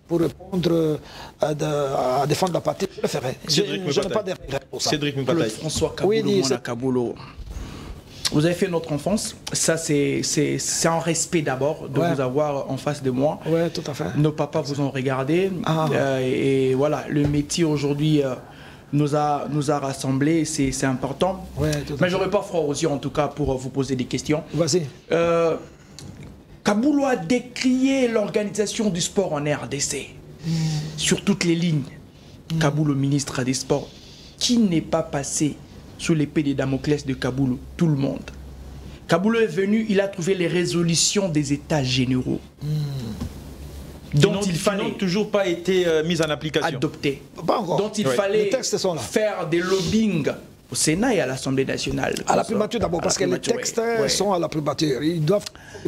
pour répondre à défendre la patrie. Je le ferai. Je n'ai pas de regret pour ça. Cédric Mpataï. François Kaboulou, vous avez fait notre enfance. Ça, c'est un respect d'abord de vous avoir en face de moi. Oui, tout à fait. Nos papas vous ont regardé. Et voilà, le métier aujourd'hui nous a rassemblés. C'est important. Ouais, mais j'aurais pas froid aux yeux, en tout cas, pour vous poser des questions. Vas-y. Kaboulou a décrié l'organisation du sport en RDC sur toutes les lignes. Kaboulou, ministre des Sports, qui n'est pas passé sous l'épée de Damoclès de Kaboulou? Tout le monde. Kaboulou est venu, il a trouvé les résolutions des États généraux. Dont il fallait toujours pas été mis en application. Adopté. Pas encore. Dont il fallait faire des lobbying au Sénat et à l'Assemblée nationale. À la primature d'abord, parce que les textes sont à la primature. Ils doivent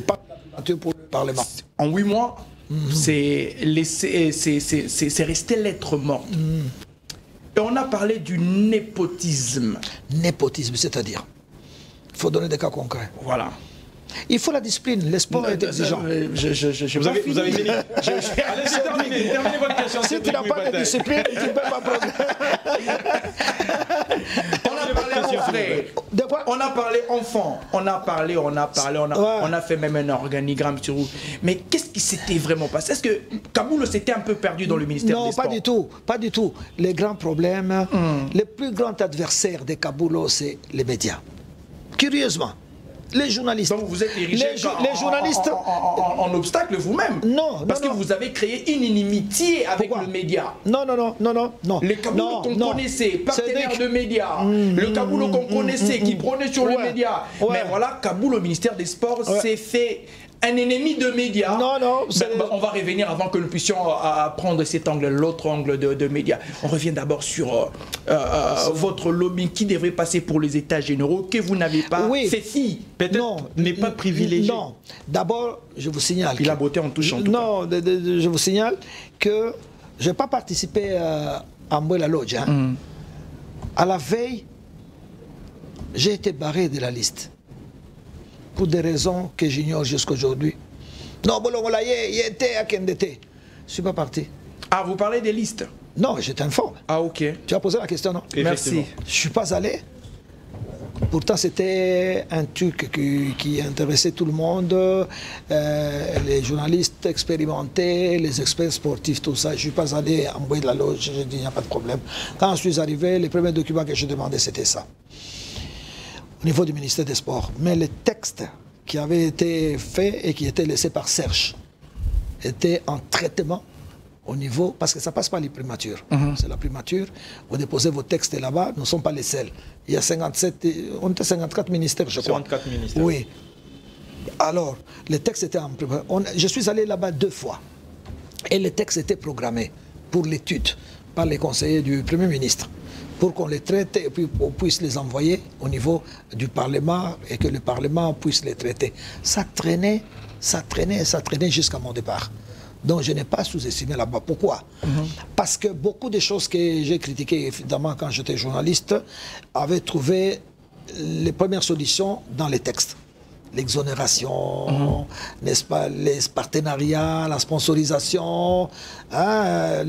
pas à la primature pour le Parlement. En 8 mois, c'est resté lettre morte. Et on a parlé du népotisme. Népotisme, c'est-à-dire, il faut donner des cas concrets. Voilà. Il faut la discipline, le sport est exigeant. Vous avez fini. Allez, terminez votre question. Si tu n'as pas de discipline, tu ne peux pas produire. On a parlé enfant, on a fait même un organigramme sur vous. Mais qu'est-ce qui s'était vraiment passé? Est-ce que Kaboulo s'était un peu perdu dans le ministère des Sports? Non, pas du tout, pas du tout. Les grands problèmes, le plus grand adversaire de Kaboulo, c'est les médias. Curieusement. Les journalistes. Donc vous êtes érigé les journalistes en obstacle vous-même. Non, parce que vous avez créé une inimitié avec le média. Non. Les Kaboulo qu'on connaissait, partenaires de médias, le Kaboulo qu'on connaissait, qui prônait sur le média. Mais voilà, Kaboulo, au ministère des Sports, s'est fait un ennemi de médias. On va revenir avant que nous puissions prendre cet angle, l'autre angle de médias. On revient d'abord sur votre lobbying qui devrait passer pour les états généraux, que vous n'avez pas fait fi. Peut-être n'est pas privilégié. Non, d'abord, je vous signale. Il a beauté en touchant. Non, je vous signale que je n'ai pas participé à Mbouela Lodge. À la veille, j'ai été barré de la liste. Pour des raisons que j'ignore jusqu'à aujourd'hui. Non, il était à Kendete. Je ne suis pas parti. Ah, vous parlez des listes? Non, je t'informe. Ah, ok. Tu as posé la question, non? Merci. Je ne suis pas allé. Pourtant, c'était un truc qui intéressait tout le monde, les journalistes expérimentés, les experts sportifs, tout ça. Je ne suis pas allé en bout de la loge, j'ai dit, il n'y a pas de problème. Quand je suis arrivé, les premiers documents que je demandais, c'était ça. Au niveau du ministère des Sports. Mais les textes qui avaient été faits et qui étaient laissés par Serge étaient en traitement au niveau, parce que ça passe par les primatures. C'est la primature, vous déposez vos textes là-bas, nous ne sommes pas les seuls. Il y a 54 ministères, je crois. 54 ministères. Oui. Alors, les textes étaient en primature. Je suis allé là-bas 2 fois. Et les textes étaient programmés pour l'étude par les conseillers du Premier ministre, pour qu'on les traite et puis on puisse les envoyer au niveau du Parlement et que le Parlement puisse les traiter. Ça traînait jusqu'à mon départ. Donc je n'ai pas sous-estimé là-bas. Pourquoi? Parce que beaucoup de choses que j'ai critiquées, évidemment, quand j'étais journaliste, avaient trouvé les premières solutions dans les textes. L'exonération, n'est-ce pas, les partenariats, la sponsorisation, hein,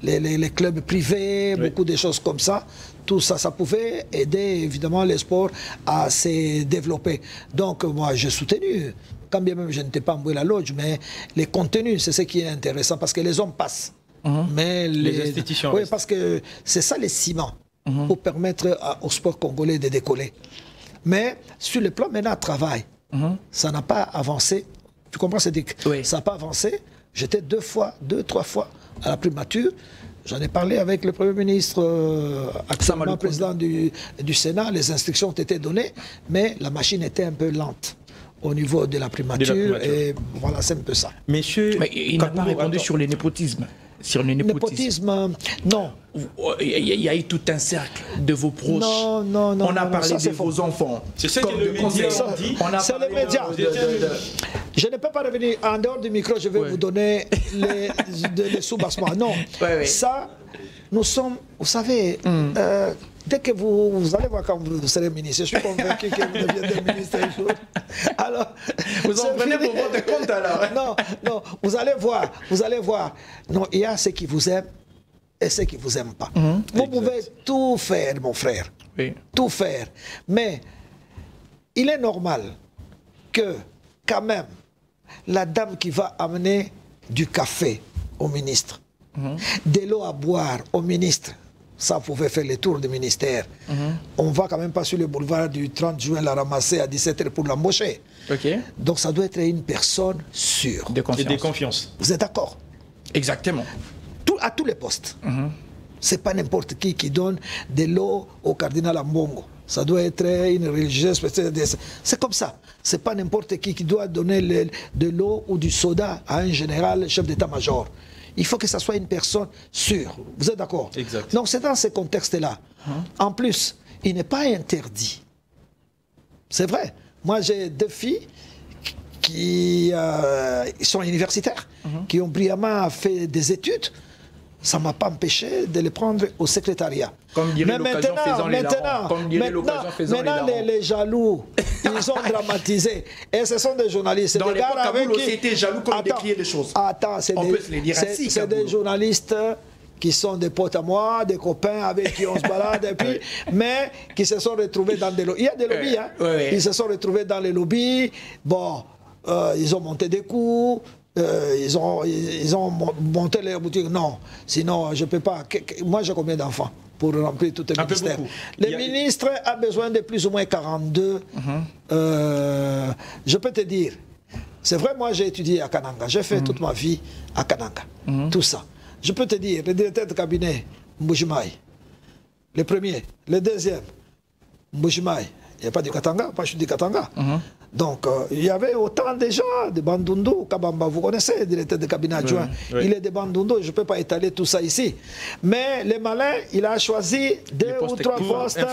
les clubs privés, beaucoup de choses comme ça. Tout ça, ça pouvait aider évidemment les sports à se développer. Donc moi, j'ai soutenu, quand bien même je n'étais pas en Mbouela Lodge, mais les contenus, c'est ce qui est intéressant, parce que les hommes passent. Mais les institutions restent. Parce que c'est ça les ciments, pour permettre au sport congolais de décoller. Mais sur le plan maintenant de travail, ça n'a pas avancé. Tu comprends, Cédric? Oui. Ça n'a pas avancé. J'étais 2 fois, 2-3 fois à la primature. J'en ai parlé avec le Premier ministre, actuellement président du Sénat. Les instructions ont été données, mais la machine était un peu lente au niveau de la primature. Et voilà, c'est un peu ça. Monsieur, mais il n'a pas répondu sur les népotismes. Sur le népotisme, non. Il y a eu tout un cercle de vos proches. Non. On a parlé de vos enfants. C'est ce que le média dit. C'est les médias. Je ne peux pas revenir en dehors du micro, je vais vous donner les sous-bassements. Non, ça, nous sommes, vous savez, dès que vous allez voir quand vous serez ministre, je suis convaincu que vous deviendrez ministre un jour. Alors, vous en prenez pour votre compte alors. Non, vous allez voir. Non, il y a ceux qui vous aiment et ceux qui ne vous aiment pas. Vous pouvez tout faire, mon frère. Oui. Tout faire. Mais il est normal que, quand même, la dame qui va amener du café au ministre, de l'eau à boire au ministre, ça pouvait faire le tour du ministère. On ne va quand même pas sur le boulevard du 30 juin la ramasser à 17h pour l'embaucher. Donc ça doit être une personne sûre. De confiance. Vous êtes d'accord? Exactement. À tous les postes. C'est pas n'importe qui donne de l'eau au cardinal Ambongo. Ça doit être une religieuse. C'est comme ça. C'est pas n'importe qui doit donner de l'eau ou du soda à un général chef d'état-major. il faut que ça soit une personne sûre. Vous êtes d'accord? Exact. Donc c'est dans ce contexte-là. En plus, il n'est pas interdit. C'est vrai. Moi, j'ai 2 filles qui sont universitaires, qui ont brillamment fait des études. Ça ne m'a pas empêché de les prendre au secrétariat. Comme dirait l'occasion faisant les larrons. Maintenant, les jaloux, ils ont dramatisé. Et ce sont des journalistes. Dans des gars avec qui... c'était jaloux qu'on décriait des choses. Attends, c'est des journalistes qui sont des potes à moi, des copains avec qui on se balade, et puis, mais qui se sont retrouvés dans des lobbies. Il y a des lobbies, hein. Ils se sont retrouvés dans les lobbies. Bon, ils ont monté des coups. Ils ont monté leur boutique. Non, sinon je ne peux pas. Moi j'ai combien d'enfants pour remplir tous les ministères? Les ministres ont besoin de plus ou moins 42. Je peux te dire, c'est vrai, moi j'ai étudié à Kananga. J'ai fait toute ma vie à Kananga. Tout ça. Je peux te dire, le directeur de cabinet, Mbujimaï. Le premier. Le deuxième, Mbujimaï. Il n'y a pas de Katanga, pas je suis du Katanga. Donc, il y avait autant de gens, de Bandundu, Kabamba, vous connaissez, le directeur de cabinet adjoint. Il est de Bandundu, je ne peux pas étaler tout ça ici. Mais le malin, il a choisi 2 ou 3 postes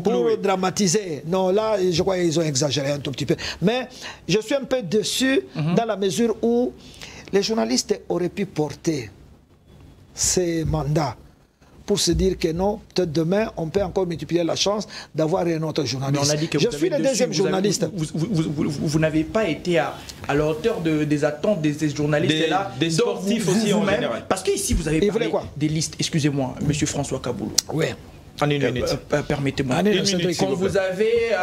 pour dramatiser. Non, là, je crois qu'ils ont exagéré un tout petit peu. Mais je suis un peu déçu dans la mesure où les journalistes auraient pu porter ces mandats pour se dire que non, peut-être demain, on peut encore multiplier la chance d'avoir un autre journaliste. On a dit que je suis le deuxième journaliste. Vous n'avez pas été à la hauteur des attentes des journalistes des sportifs aussi en général. Parce qu'ici, vous avez parlé des listes. Excusez-moi, monsieur François Kaboulou. Oui. Permettez-moi. Quand vous avez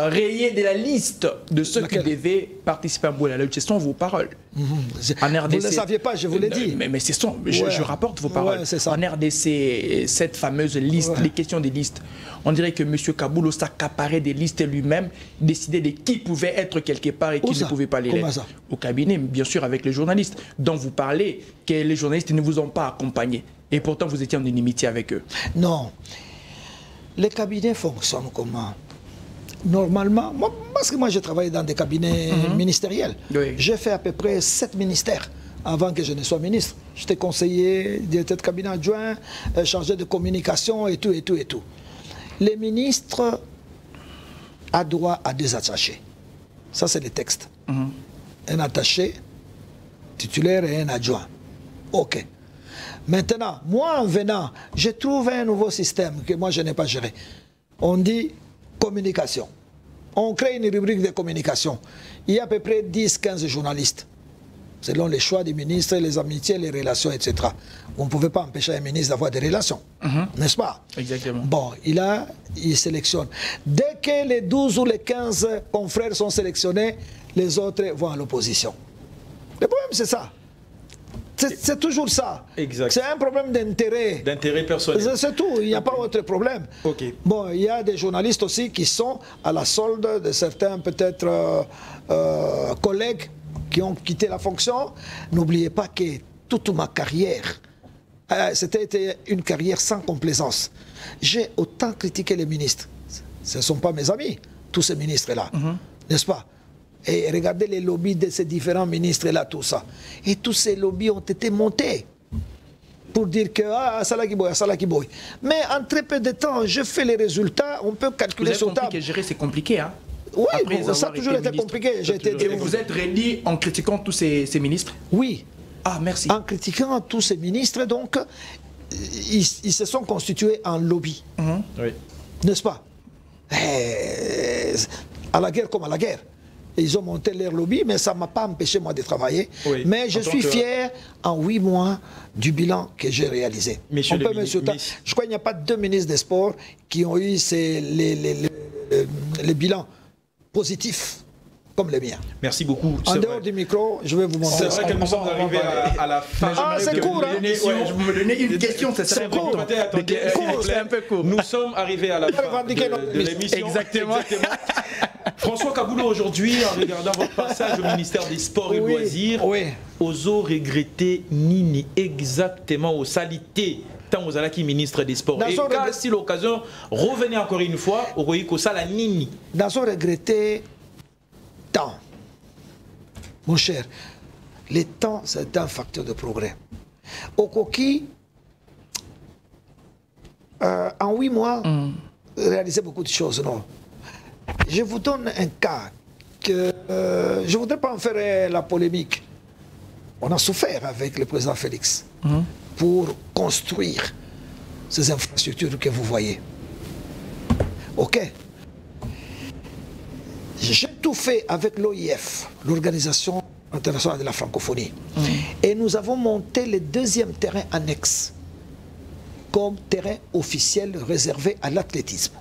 rayé de la liste de ceux qui devaient participer à Mboula, ce sont vos paroles. En RDC, vous ne le saviez pas, je vous l'ai dit. Mais je rapporte vos paroles. En RDC, cette fameuse liste, les questions des listes, on dirait que M. Kaboulou s'accaparait des listes lui-même, décidait de qui pouvait être quelque part et qui ne pouvait pas les lettres. Au cabinet, bien sûr, avec les journalistes, dont vous parlez, que les journalistes ne vous ont pas accompagné. Et pourtant, vous étiez en inimitié avec eux. Non. Les cabinets fonctionnent comment? Normalement, parce que moi, j'ai travaillé dans des cabinets ministériels. J'ai fait à peu près 7 ministères avant que je ne sois ministre. J'étais conseiller, directeur de cabinet adjoint, chargé de communication et tout, et tout, et tout. Les ministres ont droit à 2 attachés. Ça, c'est le texte. Un attaché titulaire et un adjoint. OK. Maintenant, moi en venant, j'ai trouvé un nouveau système que moi je n'ai pas géré. On dit communication. On crée une rubrique de communication. Il y a à peu près 10-15 journalistes, selon les choix des ministres, les amitiés, les relations, etc. On ne pouvait pas empêcher un ministre d'avoir des relations, n'est-ce pas? Exactement. Bon, il sélectionne. Dès que les 12 ou les 15 confrères sont sélectionnés, les autres vont à l'opposition. Le problème, c'est ça. C'est toujours ça. C'est un problème d'intérêt. D'intérêt personnel. C'est tout, il n'y a pas autre problème. Bon, il y a des journalistes aussi qui sont à la solde de certains peut-être collègues qui ont quitté la fonction. N'oubliez pas que toute ma carrière, c'était une carrière sans complaisance. J'ai autant critiqué les ministres. Ce ne sont pas mes amis, tous ces ministres-là. N'est-ce pas? Et regardez les lobbies de ces différents ministres-là, tout ça. Et tous ces lobbies ont été montés pour dire que Salah Kiboy. Mais en très peu de temps, je fais les résultats, on peut calculer sur table. Vous avez compris que gérer, c'est compliqué, hein? Oui, bon, ça a toujours été compliqué. Et vous êtes ready en critiquant tous ces ministres? Oui. Ah, merci. En critiquant tous ces ministres, donc, ils se sont constitués en lobby. N'est-ce pas? À la guerre comme à la guerre. Ils ont monté leur lobby, mais ça ne m'a pas empêché, moi, de travailler. Mais je suis fier, en 8 mois, du bilan que j'ai réalisé. Je crois qu'il n'y a pas 2 ministres des Sports qui ont eu les bilans positifs comme les miens. Merci beaucoup. En dehors du micro, je vais vous montrer. C'est vrai que nous sommes arrivés à la fin. Ah, c'est court, hein? Je vais me donner une question, ça serait important. C'est un peu court. Nous sommes arrivés à la fin de l'émission. Exactement. François Kaboulou, aujourd'hui, en regardant votre passage au ministère des Sports et Loisirs, oso regretter Nini exactement aux salités tant aux alaki ministre des Sports. Et quand si l'occasion, revenez encore une fois au Royiko Sala Nini. Dans son regretter temps, mon cher, le temps c'est un facteur de progrès. Okoki, en 8 mois, réalisé beaucoup de choses. Non. Je vous donne un cas que je ne voudrais pas en faire la polémique. On a souffert avec le président Félix pour construire ces infrastructures que vous voyez. Ok. J'ai tout fait avec l'OIF, l'Organisation internationale de la francophonie. Et nous avons monté le 2e terrain annexe comme terrain officiel réservé à l'athlétisme,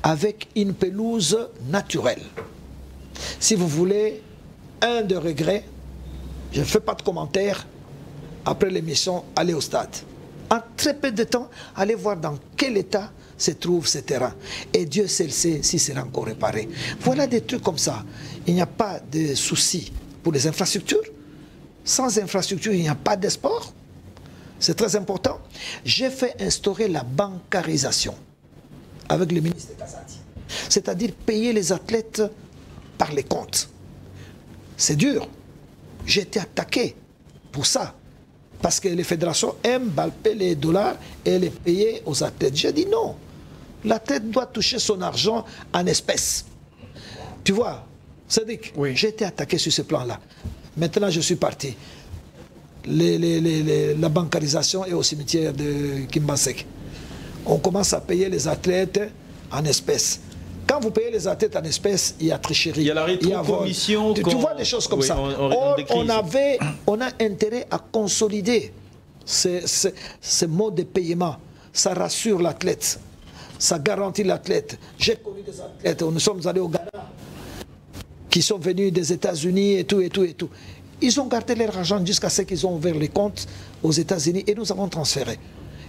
avec une pelouse naturelle. Si vous voulez, un de regrets, je ne fais pas de commentaires, après l'émission, allez au stade. En très peu de temps, allez voir dans quel état se trouve ce terrain. Et Dieu seul sait si c'est encore réparé. Voilà des trucs comme ça. Il n'y a pas de souci pour les infrastructures. Sans infrastructure, il n'y a pas de sport. C'est très important. J'ai fait instaurer la bancarisation avec le ministre Kazadi. C'est-à-dire payer les athlètes par les comptes. C'est dur. J'ai été attaqué pour ça. Parce que les fédérations aiment balper les dollars et les payer aux athlètes. J'ai dit non. L'athlète doit toucher son argent en espèces. Tu vois, Cédric, j'ai été attaqué sur ce plan-là. Maintenant, je suis parti. La bancarisation est au cimetière de Kimbasek. On commence à payer les athlètes en espèces. Quand vous payez les athlètes en espèces, il y a tricherie. Il y a la rétrocommission. Tu vois des choses comme ça. On a intérêt à consolider ce mode de paiement. Ça rassure l'athlète. Ça garantit l'athlète. J'ai connu des athlètes. Nous sommes allés au Ghana qui sont venus des États-Unis et tout, et tout, et tout. Ils ont gardé leur argent jusqu'à ce qu'ils ont ouvert les comptes aux États-Unis et nous avons transféré.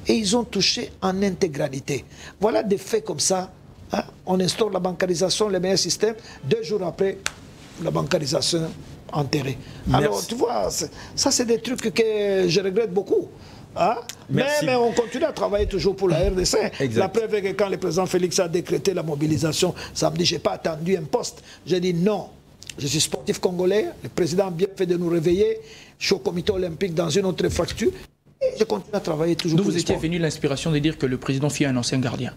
Et ils ont touché en intégralité. Voilà des faits comme ça. Hein? On instaure la bancarisation, le meilleur système. 2 jours après, la bancarisation enterrée. Merci. Alors, tu vois, ça c'est des trucs que je regrette beaucoup. Hein? Mais on continue à travailler toujours pour la RDC. Exact. La preuve est que quand le président Félix a décrété la mobilisation samedi, je n'ai pas attendu un poste. J'ai dit non. Je suis sportif congolais. Le président a bien fait de nous réveiller. Je suis au comité olympique dans une autre fracture. Et je continue à travailler toujours. D'où vous étiez venu l'inspiration de dire que le président fut un ancien gardien?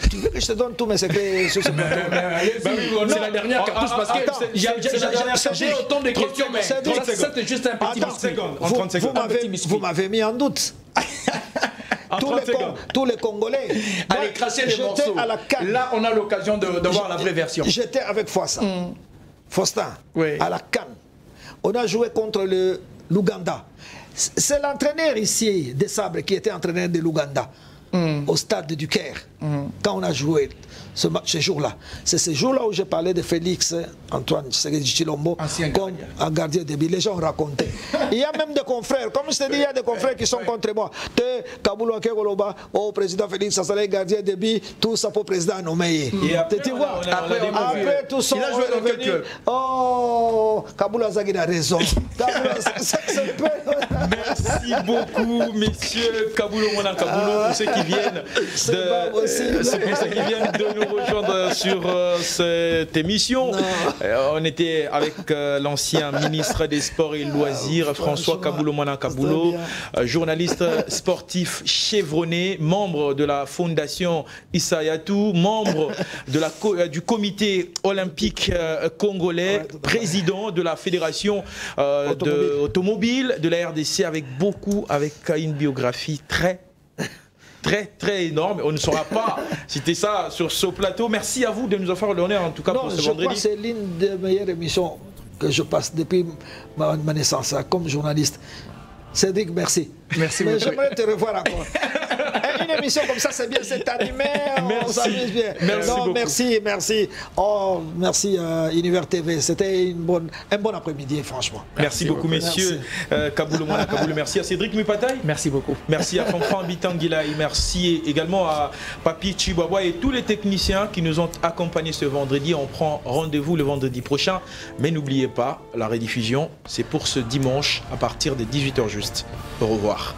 Tu veux que je te donne tous mes secrets sur ce plateau? C'est la dernière cartouche parce que j'ai autant de questions, mais c'était juste un petit mystère. Vous m'avez mis en doute. Tous les Congolais. Allez, crachez les morceaux. Là, on a l'occasion de voir la vraie version. J'étais avec Faustin, à la CAN. On a joué contre l'Ouganda. C'est l'entraîneur ici, des Sabres, qui était entraîneur de l'Ouganda. Au stade du Caire, quand on a joué ce jour-là. C'est ce jour-là où j'ai parlé de Félix Antoine Chilombo comme un gardien de but. Les gens racontaient. Il y a même des confrères, comme je te dis, il y a des confrères qui sont contre moi. Kaboulou Akegoloba, au président Félix, ça serait gardien de but, tout ça pour le président nommé. Tu vois, après tout ça, on est revenu. Oh, Kaboulou Azagui a raison. Merci beaucoup, messieurs Kaboulou Mona Kaboulou, pour ceux qui viennent de nous rejoindre sur cette émission. On était avec l'ancien ministre des Sports et Loisirs, François Kaboulou Mona Kaboulou, journaliste sportif chevronné, membre de la Fondation Issa Yatou, membre du comité olympique congolais, président de la Fédération automobile de la RDC, avec une biographie très énorme. On ne saura pas citer ça sur ce plateau. Merci à vous de nous offrir l'honneur, en tout cas, pour ce vendredi. Je crois que c'est l'une des meilleures émissions que je passe depuis ma naissance comme journaliste. Cédric, merci. Merci beaucoup. J'aimerais te revoir encore. Une émission comme ça, c'est bien, c'est animé, on s'amuse bien. Merci beaucoup. Merci. Oh, merci Univers TV. C'était un bon après-midi, franchement. Merci beaucoup, messieurs. Kaboulou Mona Kaboulou, merci à Cédric Mupataï. Merci beaucoup. Merci à Fanfan Bitanguilaï. Merci également à Papi Chibabwa et tous les techniciens qui nous ont accompagnés ce vendredi. On prend rendez-vous le vendredi prochain. Mais n'oubliez pas, la rediffusion, c'est pour ce dimanche à partir de 18h juste. Au revoir.